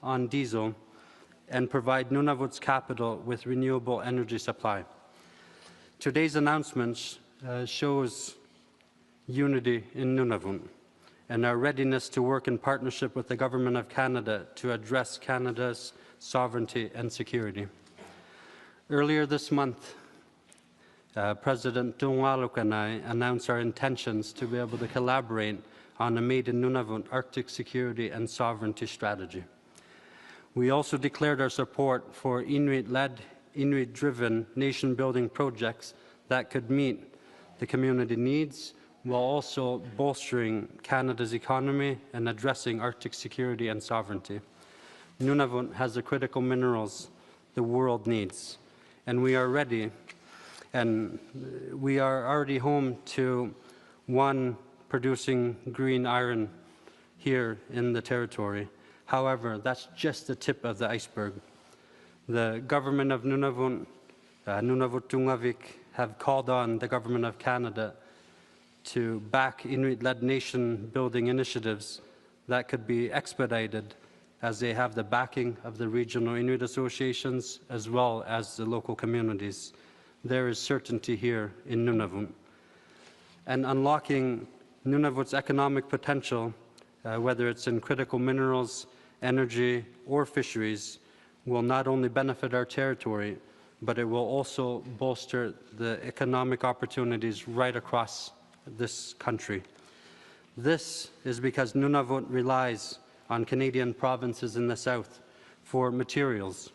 on diesel and provide Nunavut's capital with renewable energy supply. Today's announcement shows unity in Nunavut and our readiness to work in partnership with the Government of Canada to address Canada's sovereignty and security. Earlier this month, President Iqaluit and I announced our intentions to be able to collaborate on a Made in Nunavut Arctic security and sovereignty strategy. We also declared our support for Inuit-led, Inuit-driven nation-building projects that could meet the community needs while also bolstering Canada's economy and addressing Arctic security and sovereignty. Nunavut has the critical minerals the world needs, and we are ready, and we are already home to one producing green iron here in the territory. However, that's just the tip of the iceberg. The government of Nunavut, Nunavut Tungavik, have called on the Government of Canada to back Inuit-led nation-building initiatives that could be expedited as they have the backing of the regional Inuit associations as well as the local communities. There is certainty here in Nunavut. And unlocking Nunavut's economic potential, whether it's in critical minerals, energy, or fisheries, will not only benefit our territory, but it will also bolster the economic opportunities right across this country. This is because Nunavut relies on Canadian provinces in the south for materials,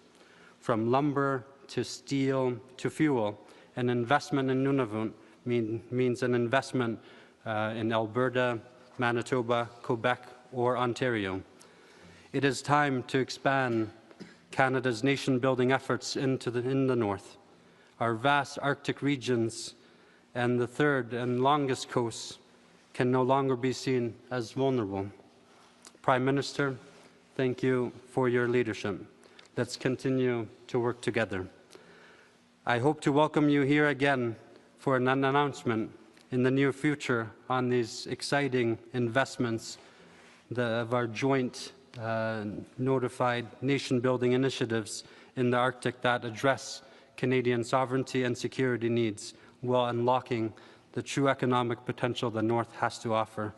from lumber to steel to fuel. An investment in Nunavut means an investment in Alberta, Manitoba, Quebec, or Ontario. It is time to expand Canada's nation-building efforts in the north. Our vast Arctic regions and the third and longest coasts can no longer be seen as vulnerable. Prime Minister, thank you for your leadership. Let's continue to work together. I hope to welcome you here again for an announcement in the near future on these exciting investments of our joint notified nation-building initiatives in the Arctic that address Canadian sovereignty and security needs while unlocking the true economic potential the North has to offer.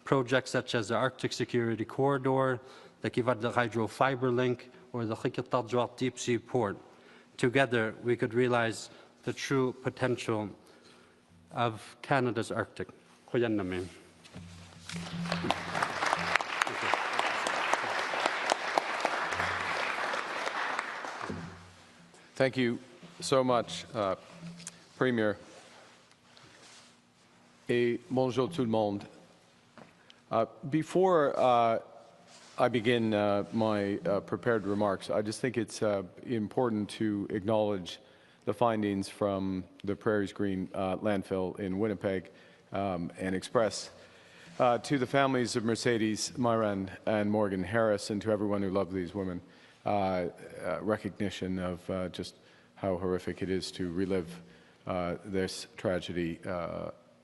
Projects such as the Arctic Security Corridor, the Kivadla Hydro Fiber Link, or the Iqaluit Deep Sea Port. Together, we could realize the true potential of Canada's Arctic. Thank you so much, Premier. Et bonjour tout le monde. Before I begin my prepared remarks, I just think it's important to acknowledge the findings from the Prairies Green landfill in Winnipeg and express to the families of Mercedes, Myran, and Morgan Harris, and to everyone who loved these women, recognition of just how horrific it is to relive this tragedy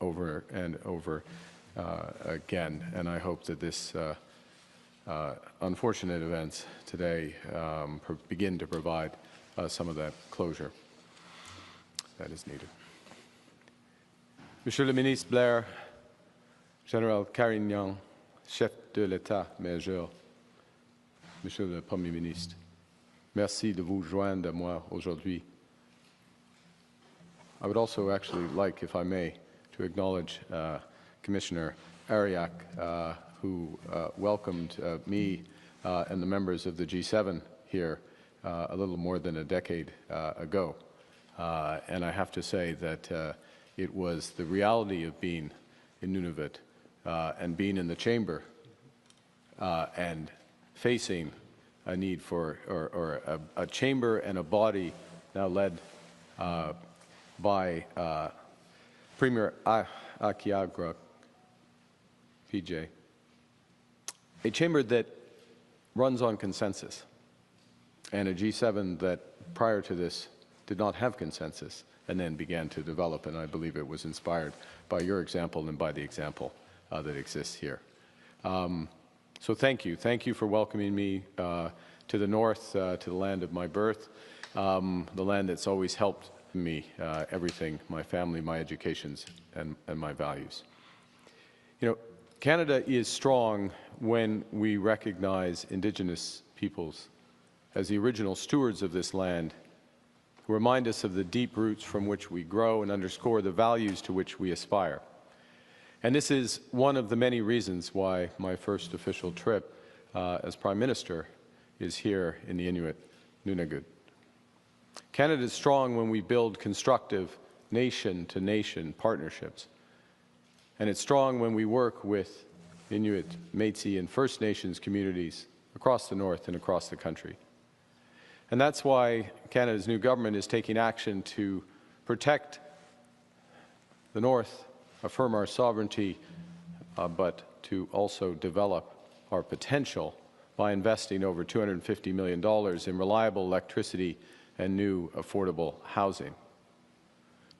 over and over again. And I hope that this unfortunate events today begin to provide some of that closure that is needed. Monsieur le Ministre Blair, Général Carignan, Chef de l'État-Major, Monsieur le Premier Ministre, merci de vous joindre à moi aujourd'hui. I would also actually like, if I may, to acknowledge Commissioner Ariak, who welcomed me and the members of the G7 here a little more than a decade ago. And I have to say that it was the reality of being in Nunavut and being in the chamber and facing a need for, or a chamber and a body now led by Premier Iqaluit, PJ, a chamber that runs on consensus, and a G7 that prior to this did not have consensus and then began to develop, and I believe it was inspired by your example and by the example that exists here. So thank you. Thank you for welcoming me to the north, to the land of my birth, the land that's always helped me, everything, my family, my educations, and my values. You know, Canada is strong when we recognize Indigenous peoples as the original stewards of this land, who remind us of the deep roots from which we grow and underscore the values to which we aspire. And this is one of the many reasons why my first official trip as Prime Minister is here in the Inuit Nunavut. Canada is strong when we build constructive nation-to-nation partnerships. And it's strong when we work with Inuit, Métis, and First Nations communities across the north and across the country. And that's why Canada's new government is taking action to protect the north, affirm our sovereignty, but to also develop our potential by investing over $250 million in reliable electricity and new affordable housing.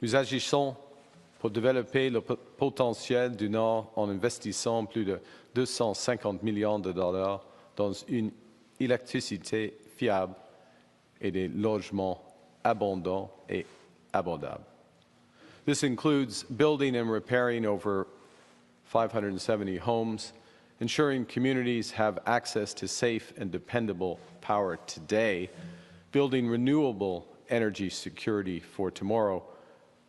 Nous agissons pour développer le potentiel du Nord en investissant plus de 250 millions de dollars dans une électricité fiable et des logements abondants et abordables. This includes building and repairing over 570 homes, ensuring communities have access to safe and dependable power today, building renewable energy security for tomorrow,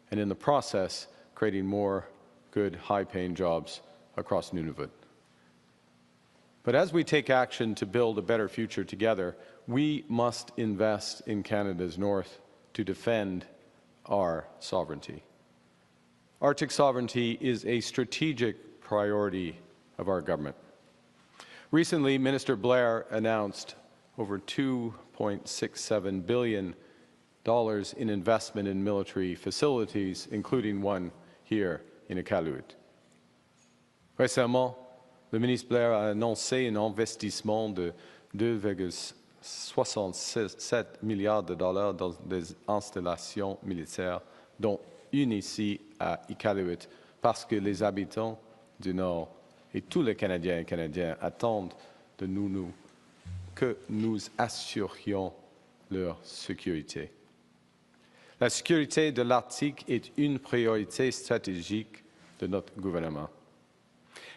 and in the process, creating more good, high-paying jobs across Nunavut. But as we take action to build a better future together, we must invest in Canada's north to defend our sovereignty. Arctic sovereignty is a strategic priority of our government. Recently, Minister Blair announced over $2.67 billion in investment in military facilities, including one here in Iqaluit. Récemment, le ministre Blair a annoncé un investissement de 2,67 milliards de dollars dans des installations militaires, dont une ici à Iqaluit, parce que les habitants du Nord et tous les Canadiens et Canadiennes attendent de nous que nous assurions leur sécurité. La sécurité de l'Arctique est une priorité stratégique de notre gouvernement.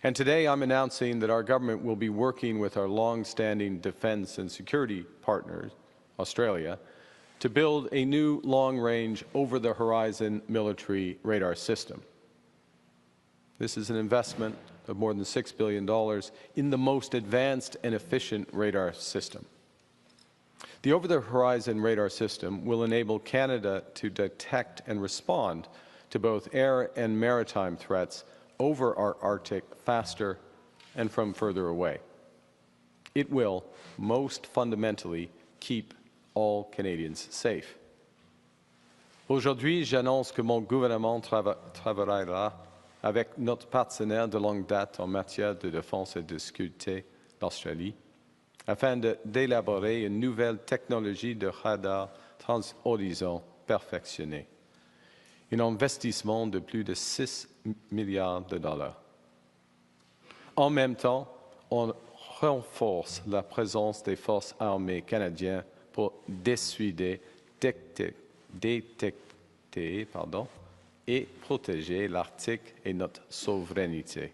And today I'm announcing that our government will be working with our long-standing defense and security partners, Australia, to build a new long-range, over-the-horizon military radar system. This is an investment of more than $6 billion in the most advanced and efficient radar system. The over-the-horizon radar system will enable Canada to detect and respond to both air and maritime threats over our Arctic faster and from further away. It will, most fundamentally, keep all Canadians safe. Aujourd'hui, j'annonce que mon gouvernement travaillera avec notre partenaire de longue date en matière de défense et de sécurité, l'Australie, afin d'élaborer une nouvelle technologie de radar transhorizon perfectionnée. Un investissement de plus de 6 milliards de dollars. En même temps, on renforce la présence des forces armées canadiennes pour dissuader, détecter et protéger l'Arctique et notre souveraineté.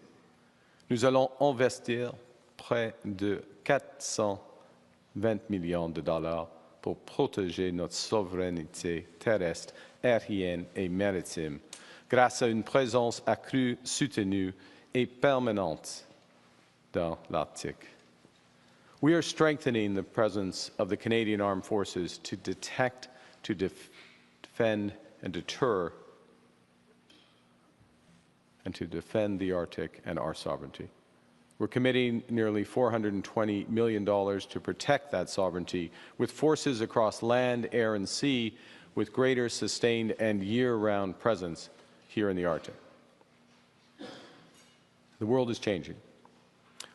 Nous allons investir près de 420 millions de dollars pour protéger notre souveraineté terrestre, aérienne et maritime, grâce à une présence accrue, soutenue et permanente dans l'Arctique. We are strengthening the presence of the Canadian Armed Forces to detect, to defend, and deter, and to defend the Arctic and our sovereignty. We're committing nearly $420 million to protect that sovereignty with forces across land, air, and sea with greater sustained and year-round presence here in the Arctic. The world is changing.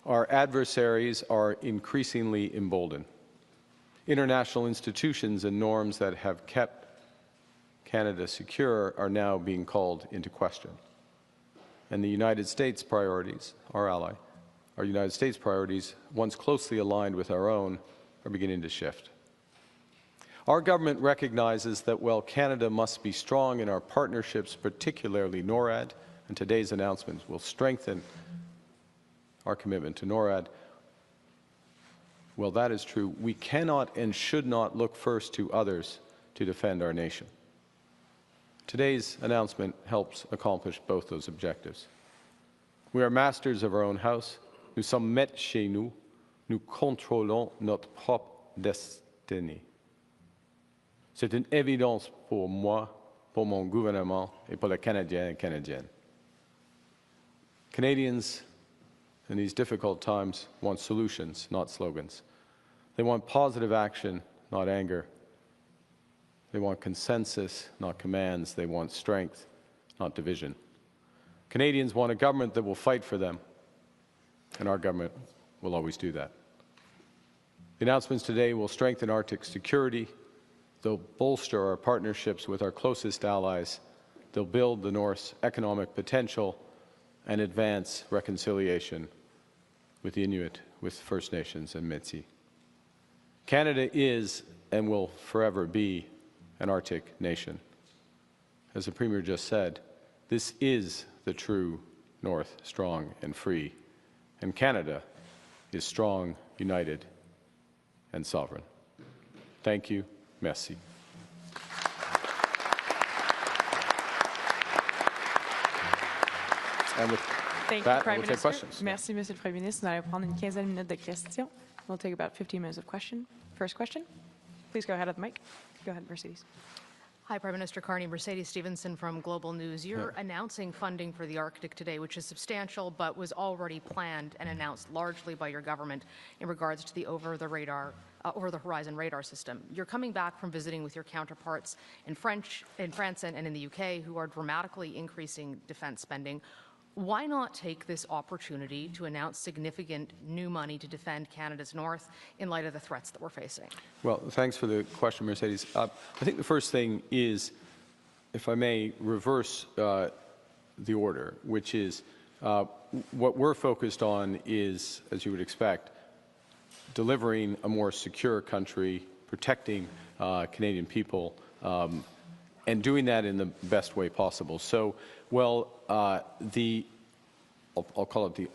Our adversaries are increasingly emboldened. International institutions and norms that have kept Canada secure are now being called into question. And the United States' priorities, our ally, our United States priorities, once closely aligned with our own, are beginning to shift. Our government recognizes that while Canada must be strong in our partnerships, particularly NORAD, and today's announcements will strengthen our commitment to NORAD, well, that is true. We cannot and should not look first to others to defend our nation. Today's announcement helps accomplish both those objectives. We are masters of our own house. Nous sommes maîtres chez nous. Nous contrôlons notre propre destinée. C'est une évidence pour moi, pour mon gouvernement et pour les Canadiens et Canadiennes. Canadians in these difficult times want solutions, not slogans. They want positive action, not anger. They want consensus, not commands. They want strength, not division. Canadians want a government that will fight for them, and our government will always do that. The announcements today will strengthen Arctic security. They'll bolster our partnerships with our closest allies. They'll build the North's economic potential and advance reconciliation with the Inuit, with First Nations and Métis. Canada is and will forever be an Arctic nation. As the Premier just said, this is the true North, strong and free. And Canada is strong, united, and sovereign. Thank you. Merci. And with that, we'll take questions. Merci, Monsieur le Premier ministre. Nous allons prendre une quinzaine de minutes de questions. We'll take about 15 minutes of question. First question. Please go ahead at the mic. Go ahead, Mercedes. Hi, Prime Minister Carney. Mercedes Stevenson from Global News. You're announcing funding for the Arctic today, which is substantial, but was already planned and announced largely by your government in regards to the over-the-horizon radar system. You're coming back from visiting with your counterparts in France and in the UK, who are dramatically increasing defense spending. Why not take this opportunity to announce significant new money to defend Canada's north in light of the threats that we're facing? Well, thanks for the question, Mercedes. I think the first thing is, if I may, reverse the order, which is what we're focused on is, as you would expect, delivering a more secure country, protecting Canadian people, and doing that in the best way possible. So, well, I'll call it the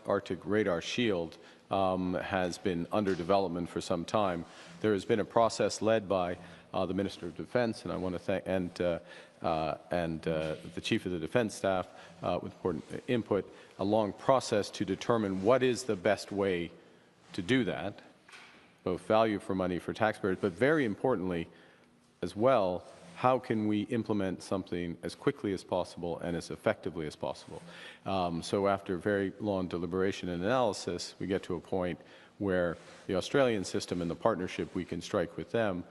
Arctic Radar Shield has been under development for some time. There has been a process led by the Minister of Defense, and I want to thank the Chief of the Defense Staff with important input, a long process to determine what is the best way to do that, both value for money for taxpayers, but very importantly as well, how can we implement something as quickly as possible and as effectively as possible? So after very long deliberation and analysis, we get to a point where the Australian system and the partnership we can strike with them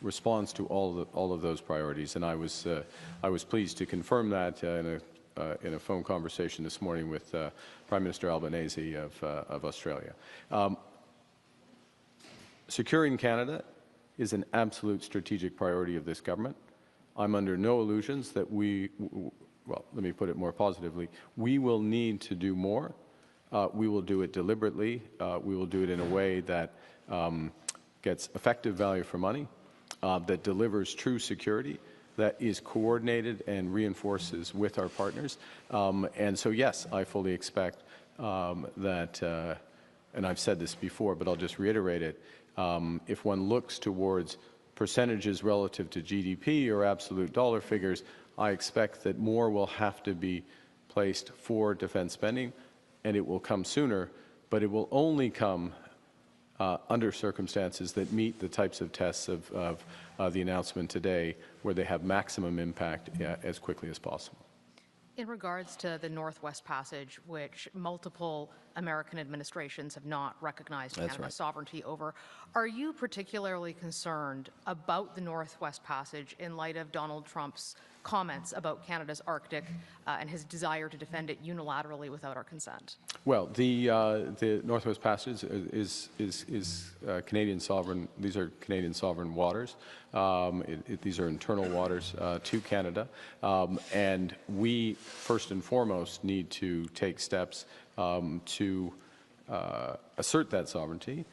responds to all of those priorities. And I was pleased to confirm that in a phone conversation this morning with Prime Minister Albanese of Australia. Securing Canada is an absolute strategic priority of this government. I'm under no illusions that well, let me put it more positively, we will need to do more. We will do it deliberately. We will do it in a way that gets effective value for money, that delivers true security, that is coordinated and reinforces with our partners. And so, yes, I fully expect that, and I've said this before, but I'll just reiterate it, if one looks towards percentages relative to GDP or absolute dollar figures, I expect that more will have to be placed for defense spending, and it will come sooner, but it will only come under circumstances that meet the types of tests of the announcement today, where they have maximum impact as quickly as possible. In regards to the Northwest Passage, which multiple American administrations have not recognized Canada's sovereignty over, are you particularly concerned about the Northwest Passage in light of Donald Trump's comments about Canada's Arctic and his desire to defend it unilaterally without our consent? Well, the Northwest Passage is Canadian sovereign. These are Canadian sovereign waters. These are internal waters to Canada, and we first and foremost need to take steps to assert that sovereignty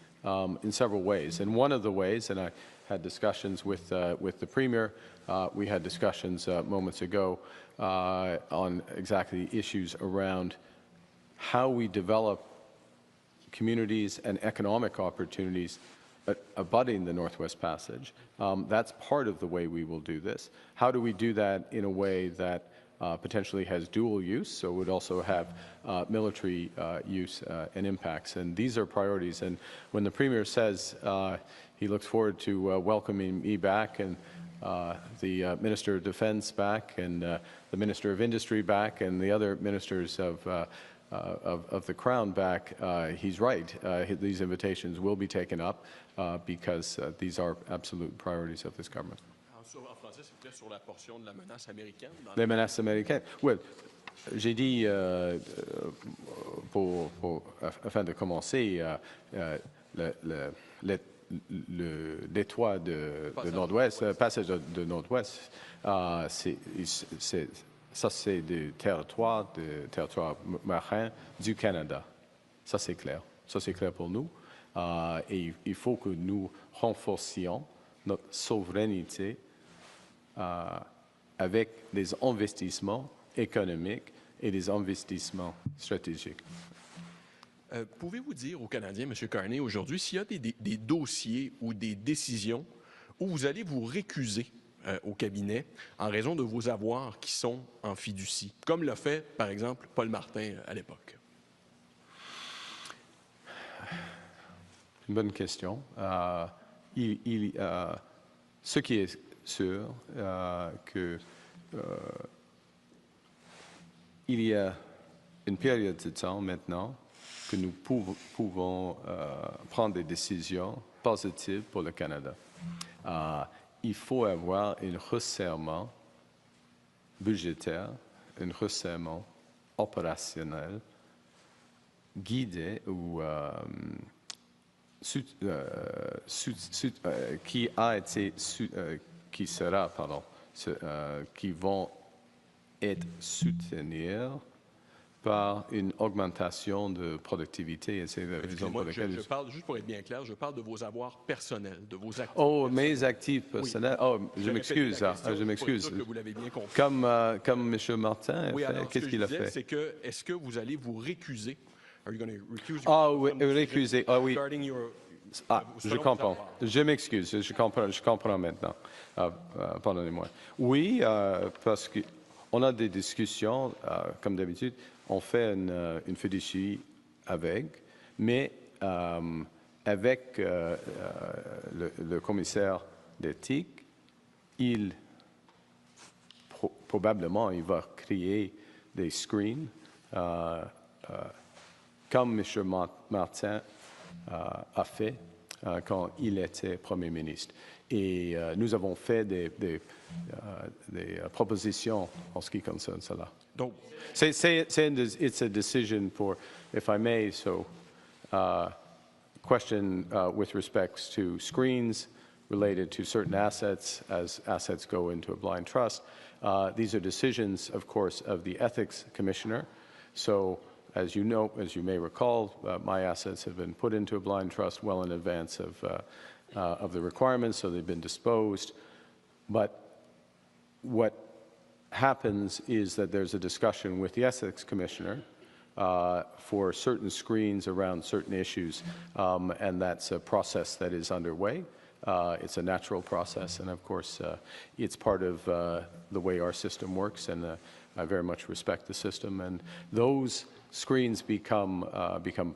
in several ways. And one of the ways, and I had discussions with the Premier, we had discussions moments ago on exactly issues around how we develop communities and economic opportunities abutting the Northwest Passage. That's part of the way we will do this. How do we do that in a way that potentially has dual use, so would also have military use and impacts? And these are priorities. And when the Premier says he looks forward to welcoming me back and the Minister of Defense back and the Minister of Industry back and the other ministers of the Crown back, he's right. These invitations will be taken up because these are absolute priorities of this government. En français, s'il vous plaît, sur la portion de la menace américaine. Les menaces américaines. Oui, j'ai dit, afin de commencer, l'étoile de Nord-Ouest, passage de Nord-Ouest, ça c'est du territoire marin du Canada. Ça c'est clair. Ça c'est clair pour nous. Et il faut que nous renforcions notre souveraineté avec des investissements économiques et des investissements stratégiques. Pouvez-vous dire aux Canadiens, M. Carney, aujourd'hui, s'il y a des dossiers ou des décisions où vous allez vous récuser au cabinet en raison de vos avoirs qui sont en fiducie, comme l'a fait, par exemple, Paul Martin à l'époque? Une bonne question. Ce qui est sûr, qu'il y a une période de temps maintenant que nous pouvons prendre des décisions positives pour le Canada. Il faut avoir un resserrement budgétaire, un resserrement opérationnel guidé ou qui vont être soutenus par une augmentation de productivité. Et c'est la raison pour laquelle je parle, juste pour être bien clair, je parle de vos avoirs personnels, de vos actifs. Oh, mes actifs personnels. Oui. Oh, je m'excuse. Je m'excuse. Comme M. Martin, qu'est-ce qu'il a fait? C'est que, est-ce que vous allez vous récuser? Oui, récuser. Ah oui. Je comprends. Je m'excuse. Je comprends maintenant. Pardonnez-moi. Oui, parce qu'on a des discussions, comme d'habitude. On fait une fiducie avec, mais avec le commissaire d'éthique, probablement il va créer des screens comme M. Martin a fait quand il était Premier ministre. Et nous avons fait des propositions en ce qui concerne cela. Donc, it's a decision for, if I may, so question with respects to screens related to certain assets as assets go into a blind trust. These are decisions, of course, of the Ethics Commissioner. So, as you know, as you may recall, my assets have been put into a blind trust well in advance of the requirements, so they've been disposed. But what happens is that there's a discussion with the Ethics Commissioner for certain screens around certain issues, and that's a process that is underway. It's a natural process, and of course, it's part of the way our system works, and I very much respect the system. And those screens become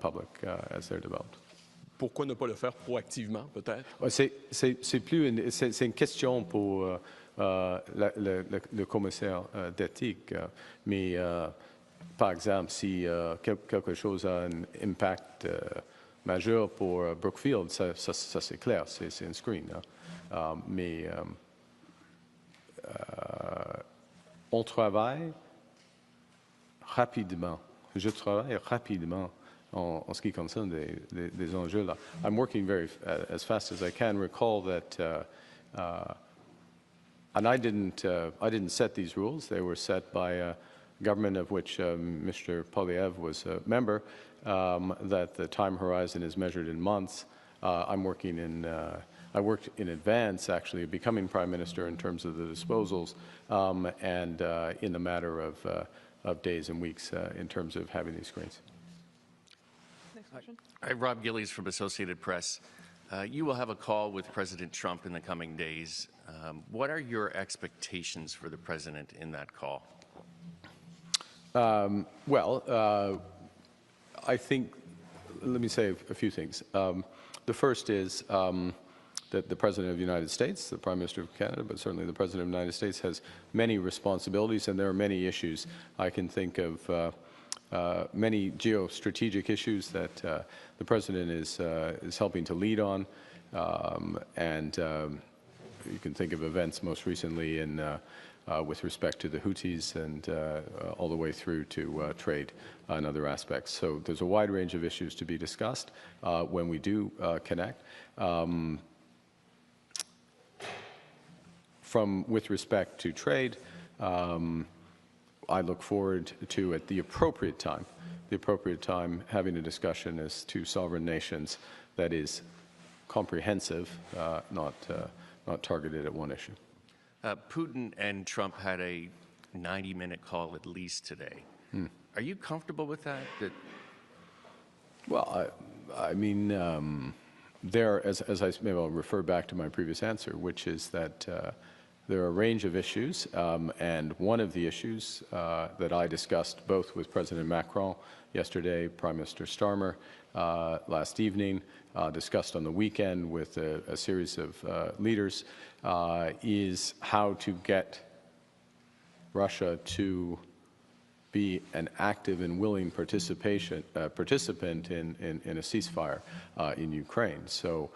public as they're developed. Pourquoi ne pas le faire proactivement, peut-être? C'est une question pour le commissaire d'éthique. Mais, par exemple, si quelque chose a un impact majeur pour Brookfield, ça c'est clair, c'est un screen. Mais on travaille rapidement. Je travaille rapidement en ce qui concerne des enjeux là. I'm working as fast as I can. Recall that, and I didn't set these rules. They were set by government of which Mr. Poilievre was a member, that the time horizon is measured in months. I worked in advance, actually, of becoming Prime Minister in terms of the disposals, and in the matter of days and weeks in terms of having these screens. Next question. Hi, Rob Gillies from Associated Press. You will have a call with President Trump in the coming days. What are your expectations for the president in that call? I think, let me say a few things. The first is that the President of the United States, the Prime Minister of Canada, but certainly the President of the United States has many responsibilities, and there are many issues. I can think of many geostrategic issues that the President is helping to lead on, and you can think of events most recently in with respect to the Houthis and all the way through to trade and other aspects. So there's a wide range of issues to be discussed when we do connect. With respect to trade, I look forward to, at the appropriate time, having a discussion as to sovereign nations that is comprehensive, not targeted at one issue. Putin and Trump had a 90-minute call at least today. Are you comfortable with that? Well, I mean, maybe I'll refer back to my previous answer, which is that there are a range of issues, and one of the issues that I discussed both with President Macron yesterday, Prime Minister Starmer last evening, discussed on the weekend with a series of leaders, is how to get Russia to be an active and willing participant in a ceasefire in Ukraine. So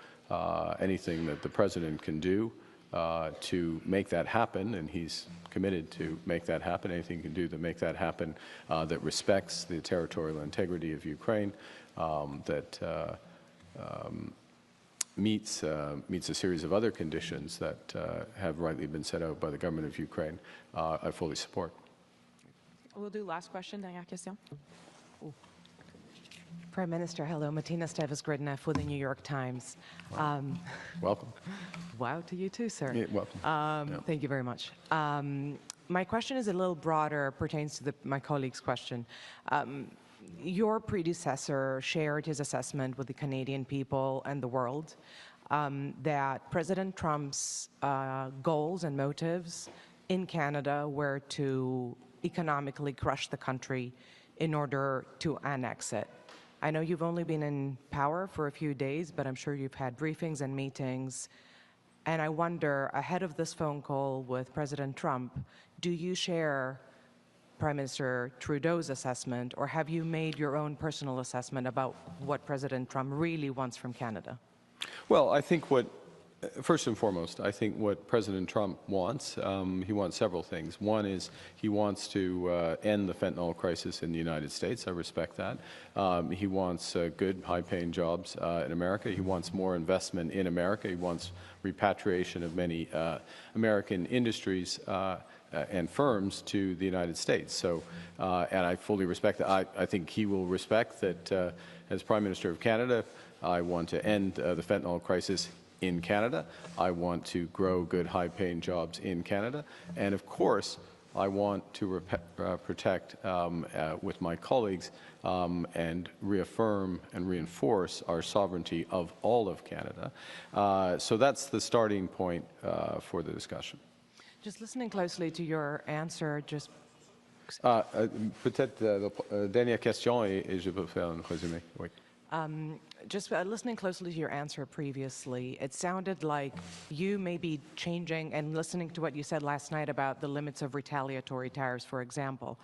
anything that the President can do to make that happen, and he's committed to make that happen, anything he can do to make that happen that respects the territorial integrity of Ukraine, that meets a series of other conditions that have rightly been set out by the government of Ukraine, I fully support. We'll do last question, dernière question. Prime Minister, hello. Martina Steves-Gridneff for the New York Times. Welcome. Wow, to you too, sir. Yeah, welcome. Thank you very much. My question is a little broader, pertains to my colleague's question. Your predecessor shared his assessment with the Canadian people and the world that President Trump's goals and motives in Canada were to economically crush the country in order to annex it. I know you've only been in power for a few days, but I'm sure you've had briefings and meetings. And I wonder, ahead of this phone call with President Trump, do you share Prime Minister Trudeau's assessment, or have you made your own personal assessment about what President Trump really wants from Canada? Well, I think first and foremost, I think what President Trump wants, he wants several things. One is he wants to end the fentanyl crisis in the United States. I respect that. He wants good, high-paying jobs in America. He wants more investment in America. He wants repatriation of many American industries and firms to the United States. So, and I fully respect that. I think he will respect that as Prime Minister of Canada, I want to end the fentanyl crisis in Canada. I want to grow good, high-paying jobs in Canada. And of course, I want to protect with my colleagues and reaffirm and reinforce our sovereignty of all of Canada. So that's the starting point for the discussion. Just listening closely to your answer, Peut-être la dernière question et je peux faire un résumé. Oui. Just listening closely to your answer previously, it sounded like you may be changing, and listening to what you said last night about the limits of retaliatory tariffs, for example.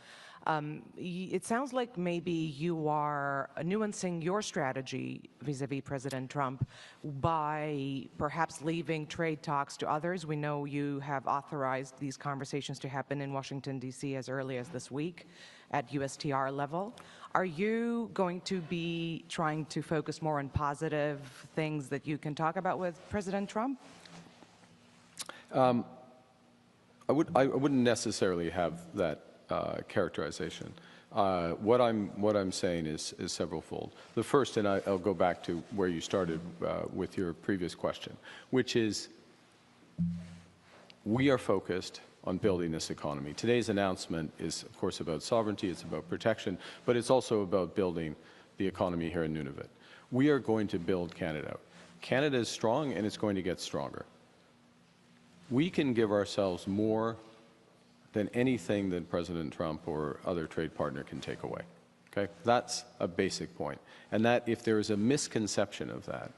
It sounds like maybe you are nuancing your strategy vis-a-vis President Trump by perhaps leaving trade talks to others. We know you have authorized these conversations to happen in Washington, D.C. as early as this week at USTR level. Are you going to be trying to focus more on positive things that you can talk about with President Trump? I wouldn't necessarily have that characterization. What I'm saying is severalfold. The first, and I'll go back to where you started with your previous question, which is we are focused on building this economy. Today's announcement is, of course, about sovereignty, it's about protection, but it's also about building the economy here in Nunavut. We are going to build Canada out. Canada is strong, and it's going to get stronger. We can give ourselves more than anything that President Trump or other trade partner can take away. Okay? That's a basic point. And that if there is a misconception of that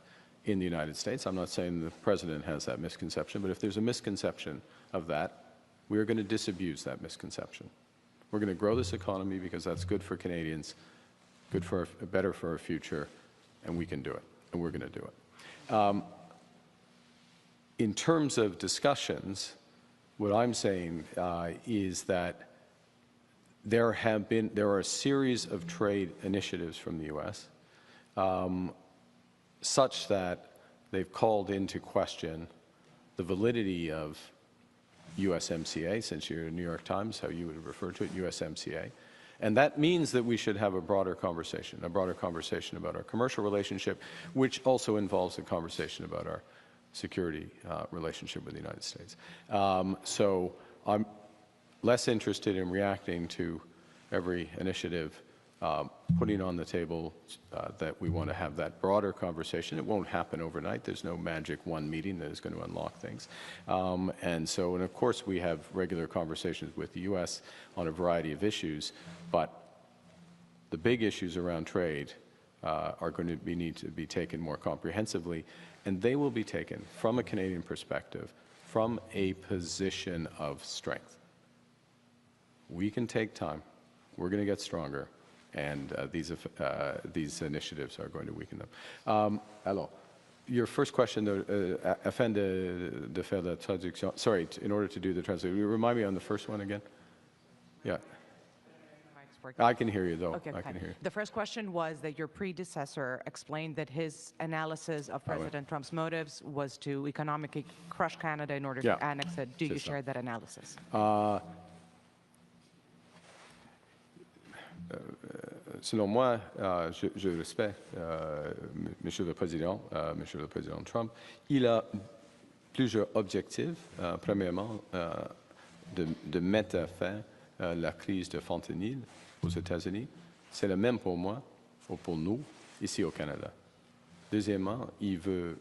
in the United States, I'm not saying the President has that misconception, but if there's a misconception of that, we are going to disabuse that misconception. We're going to grow this economy because that's good for Canadians, better for our future, and we can do it, and we're going to do it. In terms of discussions, what I'm saying is that there are a series of trade initiatives from the U.S. Such that they've called into question the validity of USMCA, since you're in New York Times, how you would refer to it, USMCA. And that means that we should have a broader conversation about our commercial relationship, which also involves a conversation about our security relationship with the United States. So I'm less interested in reacting to every initiative, putting on the table that we want to have that broader conversation. It won't happen overnight. There's no magic one meeting that is going to unlock things. And of course, we have regular conversations with the U.S. on a variety of issues, but the big issues around trade are going to need to be taken more comprehensively, and they will be taken from a Canadian perspective, from a position of strength. We can take time. We're going to get stronger, and these initiatives are going to weaken them. Alors, your first question, afin de faire la traduction, sorry, in order to do the translation, remind me on the first one again? Yeah. I can hear you, though. Okay, I can hear you. The first question was that your predecessor explained that his analysis of President Trump's motives was to economically crush Canada in order to annex it. Do you share that analysis? Selon moi, je respecte Monsieur le Président Trump. Il a plusieurs objectifs. Premièrement, de mettre fin à la crise de fentanyl aux États-Unis. C'est le même pour moi ou pour nous ici au Canada. Deuxièmement, il veut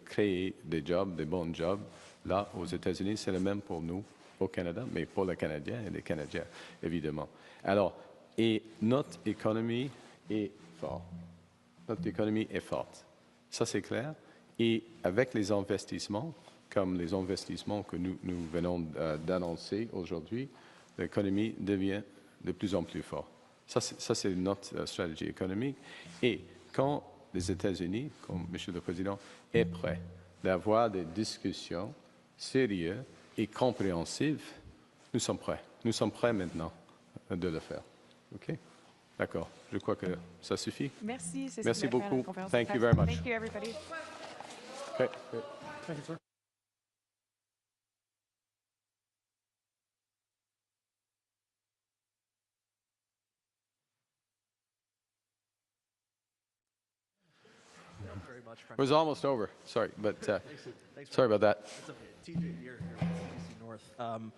créer des jobs, des bons jobs là aux États-Unis. C'est le même pour nous au Canada, mais pour les Canadiens et les Canadiens, évidemment. Alors, et notre économie est forte. Notre économie est forte. Ça, c'est clair. Et avec les investissements, comme les investissements que nous venons d'annoncer aujourd'hui, l'économie devient de plus en plus forte. Ça, c'est notre stratégie économique. Et quand les États-Unis, comme M. le Président, est prêt d'avoir des discussions sérieuses et compréhensives, nous sommes prêts. Nous sommes prêts maintenant de le faire. OK? D'accord. Je crois que ça suffit. Merci. Merci beaucoup. Thank you very much. Thank you, everybody. Okay. Thank you, sir. It was almost over. Sorry, but sorry about that. It's okay. TJ here from BC North.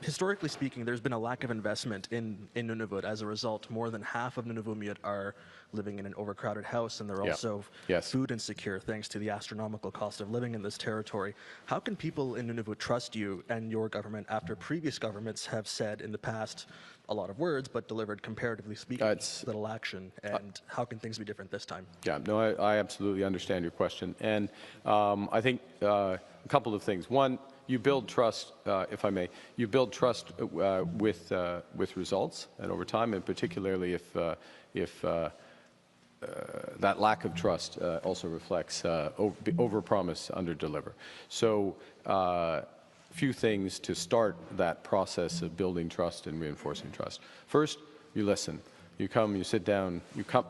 Historically speaking, there's been a lack of investment in Nunavut. As a result, more than half of Nunavummiut are living in an overcrowded house, and they're also food insecure thanks to the astronomical cost of living in this territory. How can people in Nunavut trust you and your government after previous governments have said in the past a lot of words but delivered, comparatively speaking, little action? And how can things be different this time? Yeah, no, I absolutely understand your question. And I think a couple of things. One, you build trust, if I may, you build trust with results and over time, and particularly if that lack of trust also reflects overpromise, underdeliver. So few things to start that process of building trust and reinforcing trust. First, you listen. You come, you sit down,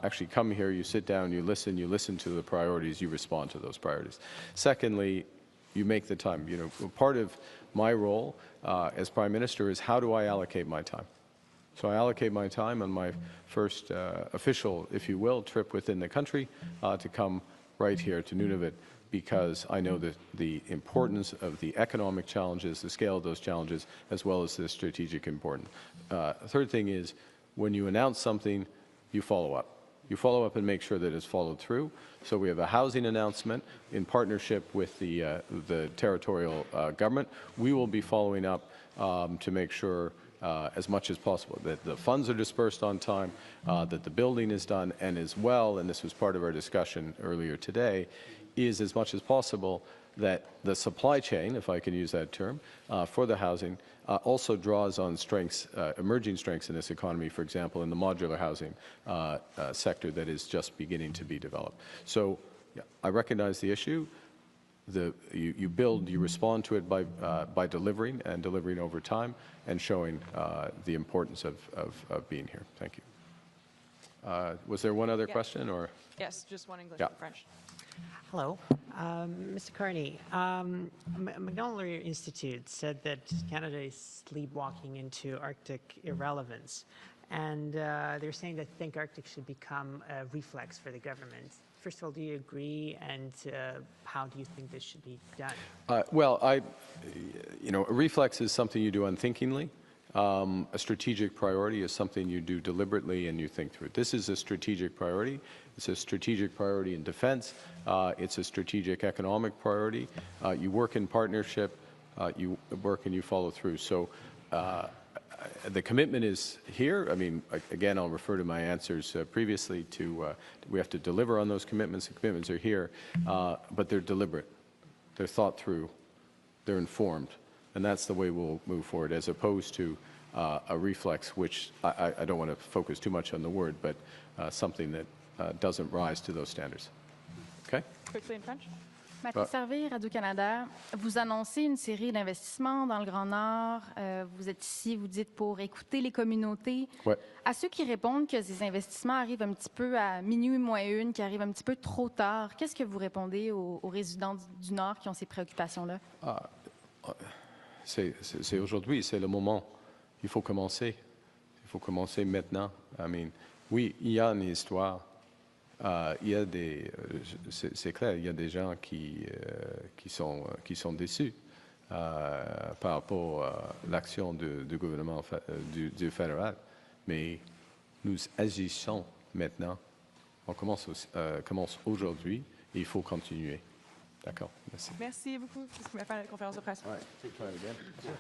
actually come here, you sit down, you listen to the priorities, you respond to those priorities. Secondly, you make the time. You know, part of my role as Prime Minister is how do I allocate my time? So I allocate my time on my first official, if you will, trip within the country to come right here to Nunavut, because I know the importance of the economic challenges, the scale of those challenges, as well as the strategic importance. Third thing is, when you announce something, you follow up. You follow up and make sure that it's followed through. So we have a housing announcement in partnership with the territorial government. We will be following up to make sure as much as possible that the funds are dispersed on time, that the building is done, and as well, and this was part of our discussion earlier today, is as much as possible that the supply chain, if I can use that term, for the housing also draws on strengths, emerging strengths in this economy, for example, in the modular housing sector that is just beginning to be developed. So yeah, I recognize the issue. You build, you respond to it by delivering and delivering over time and showing the importance of being here. Thank you. Was there one other question, or? Yes, just one English Yeah. and French. Hello. Mr. Carney, Macdonald Institute said that Canada is sleepwalking into Arctic irrelevance, and they're saying that Think Arctic should become a reflex for the government. First of all, do you agree, and how do you think this should be done? Well, a reflex is something you do unthinkingly. A strategic priority is something you do deliberately and you think through. This is a strategic priority. It's a strategic priority in defense. It's a strategic economic priority. You work in partnership. You work and you follow through. So the commitment is here. I mean, again, I'll refer to my answers previously to we have to deliver on those commitments. The commitments are here, but they're deliberate. They're thought through. They're informed. And that's the way we'll move forward, as opposed to a reflex, which I don't want to focus too much on the word, but something that doesn't rise to those standards. Okay? Quickly in French. Mathilde Servier, Radio-Canada. Vous annoncez une série d'investissements dans le Grand Nord. Vous êtes ici, vous dites, pour écouter les communautés. Ouais. À ceux qui répondent que ces investissements arrivent un petit peu à minuit moins une, qui arrivent un petit peu trop tard, qu'est-ce que vous répondez aux résidents du Nord qui ont ces préoccupations-là? C'est aujourd'hui, c'est le moment. Il faut commencer. Il faut commencer maintenant. I mean, oui, il y a une histoire. Il y a des, c'est clair, il y a des gens qui sont déçus par rapport à l'action du gouvernement du fédéral. Mais nous agissons maintenant. On commence aujourd'hui et il faut continuer. D'accord, merci. Merci beaucoup. C'est ce qui m'a fait la conférence de presse. All right, take time again.